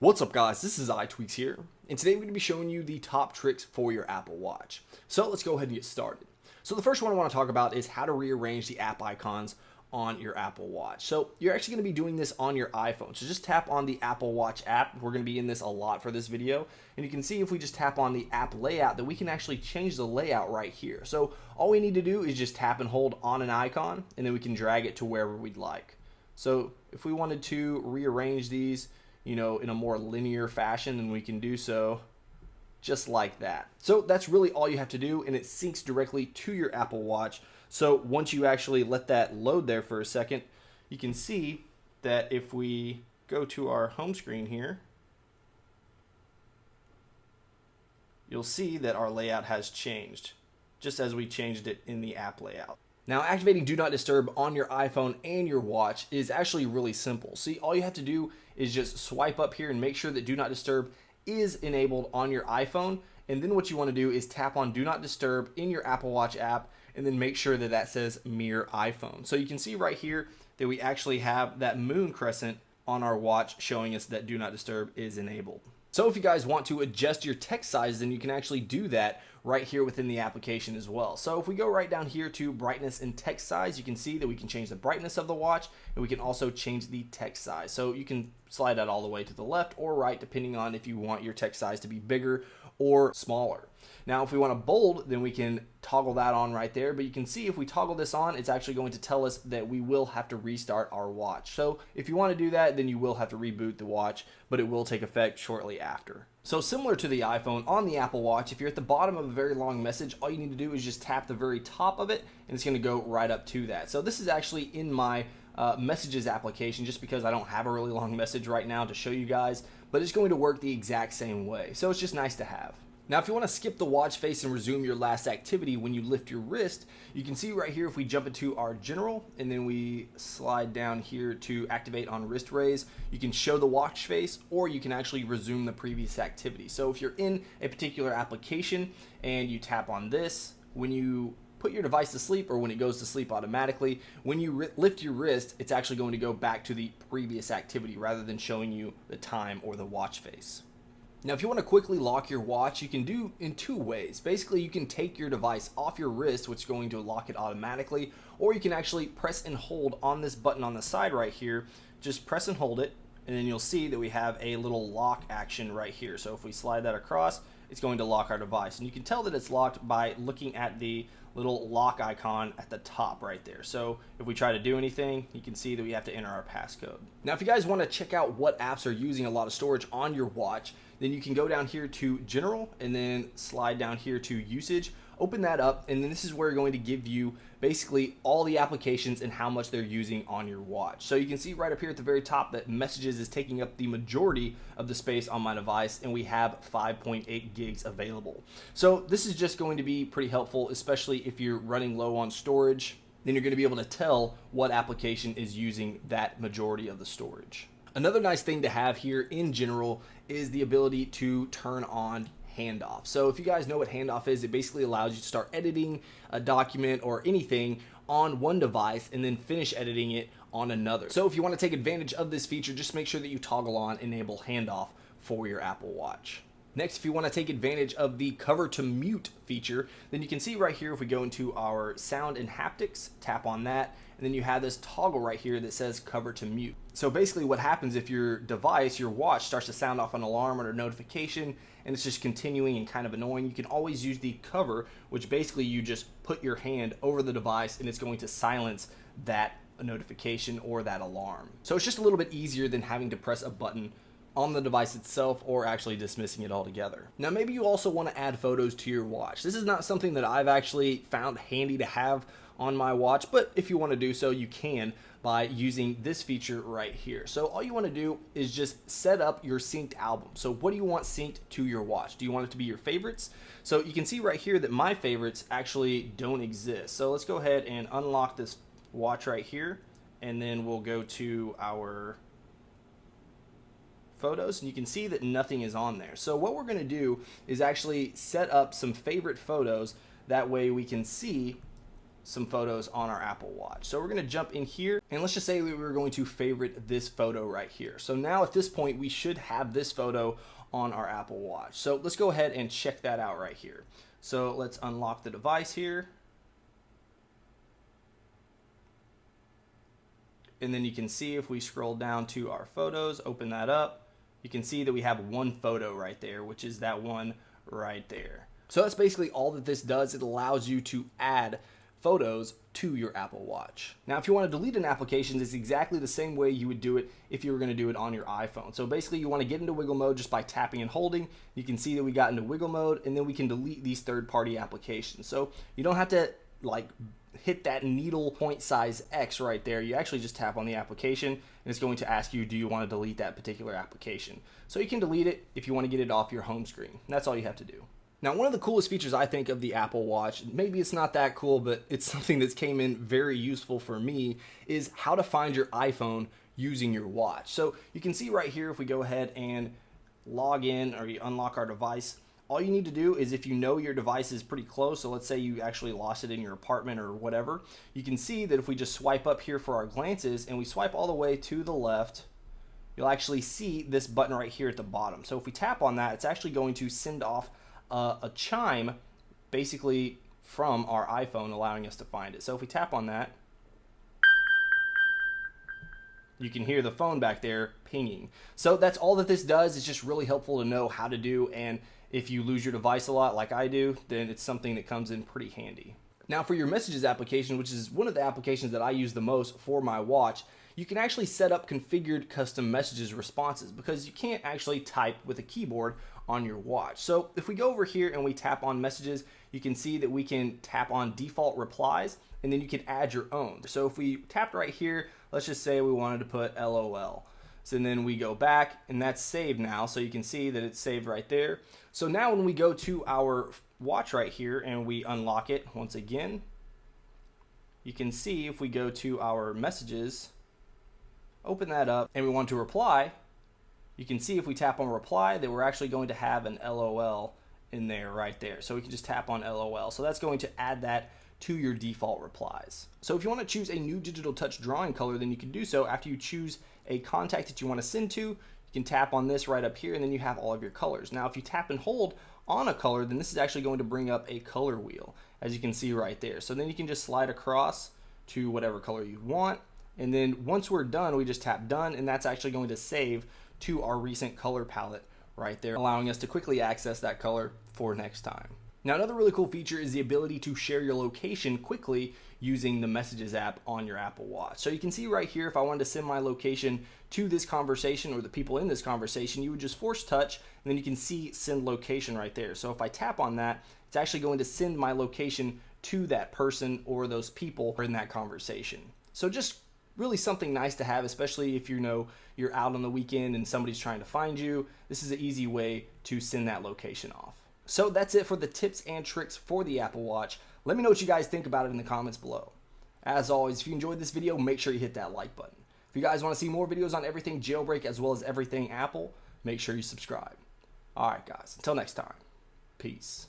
What's up guys, this is Twe4kz here, and today I'm going to be showing you the top tricks for your Apple Watch. So let's go ahead and get started. So the first one I want to talk about is how to rearrange the app icons on your Apple Watch. So you're actually going to be doing this on your iPhone. So just tap on the Apple Watch app. We're going to be in this a lot for this video. And you can see if we just tap on the app layout that we can actually change the layout right here. So all we need to do is just tap and hold on an icon, and then we can drag it to wherever we'd like. So if we wanted to rearrange these, in a more linear fashion, then we can do so just like that. So that's really all you have to do, and it syncs directly to your Apple Watch. So once you actually let that load there for a second, you can see that if we go to our home screen here, you'll see that our layout has changed, just as we changed it in the app layout. Now, activating Do Not Disturb on your iPhone and your watch is actually really simple. See, all you have to do is just swipe up here and make sure that Do Not Disturb is enabled on your iPhone. And then what you want to do is tap on Do Not Disturb in your Apple Watch app and then make sure that that says Mirror iPhone. So you can see right here that we actually have that moon crescent on our watch showing us that Do Not Disturb is enabled. So if you guys want to adjust your text size, then you can actually do that right here within the application as well. So if we go right down here to brightness and text size, you can see that we can change the brightness of the watch, and we can also change the text size. So you can slide that all the way to the left or right, depending on if you want your text size to be bigger or smaller. Now, if we want to bold, then we can toggle that on right there. But you can see if we toggle this on, it's actually going to tell us that we will have to restart our watch. So if you want to do that, then you will have to reboot the watch, but it will take effect shortly after. So similar to the iPhone, on the Apple Watch, if you're at the bottom of a very long message, all you need to do is just tap the very top of it, and it's going to go right up to that. So this is actually in my messages application, just because I don't have a really long message right now to show you guys, but it's going to work the exact same way. So it's just nice to have. Now, if you want to skip the watch face and resume your last activity when you lift your wrist, you can see right here if we jump into our general and then we slide down here to activate on wrist raise, you can show the watch face or you can actually resume the previous activity. So if you're in a particular application and you tap on this, when you put your device to sleep or when it goes to sleep automatically, when you lift your wrist, it's actually going to go back to the previous activity rather than showing you the time or the watch face. Now, if you want to quickly lock your watch, you can do in two ways. Basically, you can take your device off your wrist, which is going to lock it automatically, or you can actually press and hold on this button on the side right here. Just press and hold it, and then you'll see that we have a little lock action right here. So if we slide that across, it's going to lock our device. And you can tell that it's locked by looking at the little lock icon at the top right there. So if we try to do anything, you can see that we have to enter our passcode. Now, if you guys want to check out what apps are using a lot of storage on your watch, then you can go down here to General and then slide down here to Usage. Open that up, and then this is where you're going to give you basically all the applications and how much they're using on your watch. So you can see right up here at the very top that Messages is taking up the majority of the space on my device, and we have 5.8 gigs available. So this is just going to be pretty helpful, especially if you're running low on storage. Then you're going to be able to tell what application is using that majority of the storage. Another nice thing to have here in general is the ability to turn on Handoff. So if you guys know what Handoff is, it basically allows you to start editing a document or anything on one device and then finish editing it on another. So if you want to take advantage of this feature, just make sure that you toggle on Enable Handoff for your Apple Watch. Next, if you want to take advantage of the cover to mute feature, then you can see right here if we go into our sound and haptics, tap on that, and then you have this toggle right here that says cover to mute. So basically what happens if your device, your watch, starts to sound off an alarm or a notification and it's just continuing and kind of annoying, you can always use the cover, which basically you just put your hand over the device and it's going to silence that notification or that alarm. So it's just a little bit easier than having to press a button on the device itself or actually dismissing it altogether. Now, maybe you also want to add photos to your watch. This is not something that I've actually found handy to have on my watch, but if you want to do so, you can by using this feature right here. So all you want to do is just set up your synced album. So what do you want synced to your watch? Do you want it to be your favorites? So you can see right here that my favorites actually don't exist. So let's go ahead and unlock this watch right here, and then we'll go to our photos, and you can see that nothing is on there. So what we're going to do is actually set up some favorite photos. That way we can see some photos on our Apple Watch. So we're going to jump in here, and let's just say we were going to favorite this photo right here. So now at this point, we should have this photo on our Apple Watch. So let's go ahead and check that out right here. So let's unlock the device here. And then you can see if we scroll down to our photos, open that up, you can see that we have one photo right there, which is that one right there. So that's basically all that this does. It allows you to add photos to your Apple Watch. Now, if you want to delete an application, it's exactly the same way you would do it if you were going to do it on your iPhone. So basically, you want to get into wiggle mode just by tapping and holding. You can see that we got into wiggle mode, and then we can delete these third-party applications. So you don't have to like hit that needle point size X right there. You actually just tap on the application, and it's going to ask you, do you want to delete that particular application? So you can delete it if you want to get it off your home screen. That's all you have to do. Now, one of the coolest features I think of the Apple Watch, maybe it's not that cool, but it's something that's came in very useful for me, is how to find your iPhone using your watch. So you can see right here, if we go ahead and log in or you unlock our device, all you need to do is if you know your device is pretty close, so let's say you actually lost it in your apartment or whatever, you can see that if we just swipe up here for our glances and we swipe all the way to the left, you'll actually see this button right here at the bottom. So if we tap on that, it's actually going to send off a chime basically from our iPhone, allowing us to find it. So if we tap on that, you can hear the phone back there pinging. So that's all that this does. It's just really helpful to know how to do, and if you lose your device a lot like I do, then it's something that comes in pretty handy. Now for your messages application, which is one of the applications that I use the most for my watch, you can actually set up configured custom messages responses because you can't actually type with a keyboard on your watch. So if we go over here and we tap on messages, you can see that we can tap on default replies, and then you can add your own. So if we tapped right here, let's just say we wanted to put LOL. So then we go back, and that's saved now. So you can see that it's saved right there. So now when we go to our watch right here and we unlock it once again, you can see if we go to our messages, open that up, and we want to reply, you can see if we tap on reply that we're actually going to have an LOL in there right there. So we can just tap on LOL. So that's going to add that to your default replies. So if you want to choose a new digital touch drawing color, then you can do so after you choose a contact that you want to send to. You can tap on this right up here, and then you have all of your colors. Now if you tap and hold on a color, then this is actually going to bring up a color wheel, as you can see right there. So then you can just slide across to whatever color you want, and then once we're done, we just tap done, and that's actually going to save to our recent color palette right there, allowing us to quickly access that color for next time. Now, another really cool feature is the ability to share your location quickly using the Messages app on your Apple Watch. So you can see right here, if I wanted to send my location to this conversation or the people in this conversation, you would just force touch, and then you can see send location right there. So if I tap on that, it's actually going to send my location to that person or those people in that conversation. So just really something nice to have, especially if you know you're out on the weekend and somebody's trying to find you. This is an easy way to send that location off. So that's it for the tips and tricks for the Apple Watch. Let me know what you guys think about it in the comments below. As always, if you enjoyed this video, make sure you hit that like button. If you guys want to see more videos on everything Jailbreak as well as everything Apple, make sure you subscribe. Alright guys, until next time, peace.